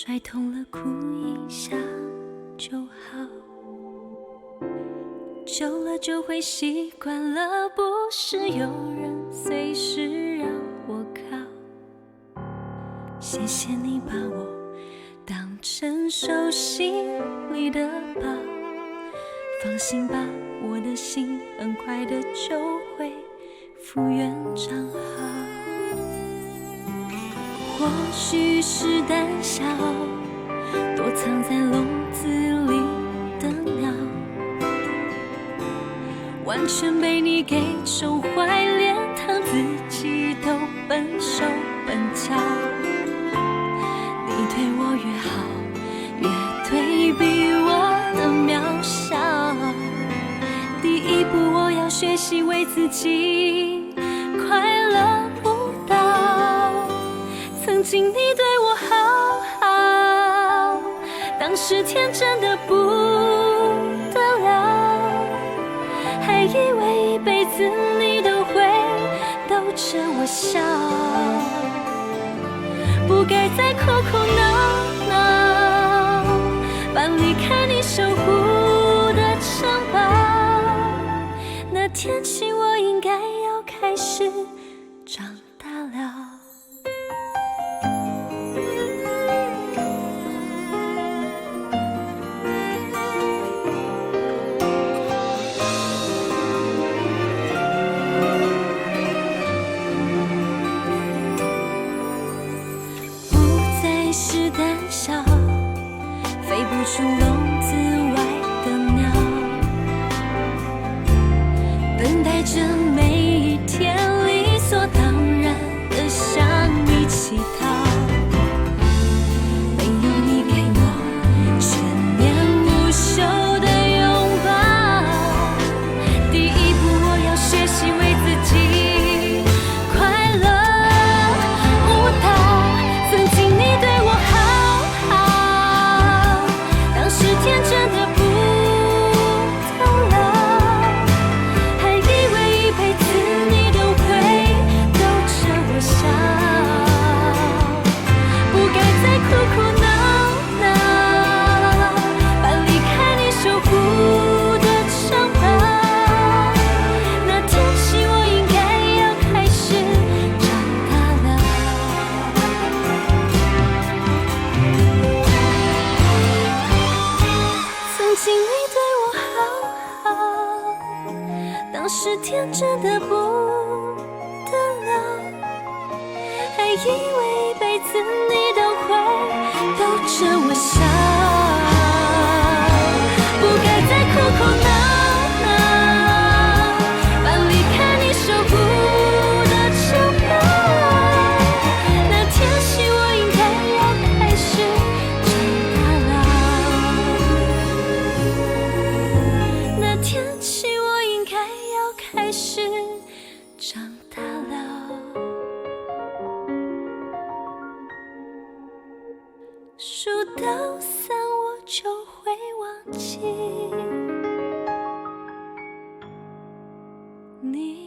摔痛了哭一下就好，久了就会习惯了，不是有人随时让我靠。谢谢你把我当成手心里的宝，放心吧，我的心很快的就会复原长好。或许是胆小，躲藏在笼子里的鸟，完全被你给宠坏，连疼自己都笨手笨脚。你对我越好，越对比我的渺小。第一步，我要学习为自己快乐舞蹈。曾经你对我好好，当时天真的不得了，还以为一辈子你都会逗着我笑，不该再哭哭闹闹，搬离开你守护的城堡。那天起我应该要开始长大了。是胆小，飞不出笼子外的鸟，等待着每一天理所当然的向你乞讨。没有你给我全年无休的拥抱，第一步我要学习为自己快乐舞蹈。曾经你对我天真的不得了，还以为一辈子你都会逗着我笑，不该再哭哭闹闹，搬离开你守护的城堡。那天起我应该要开始长大了。曾经你对我好好，当时天真的不得了，还以为一辈子你都会逗着我笑，不该再哭哭闹闹，搬离开你守护的城堡。那天起我应该要开始长大了。那天起我应该要开始长大了，数到3我就会忘记你。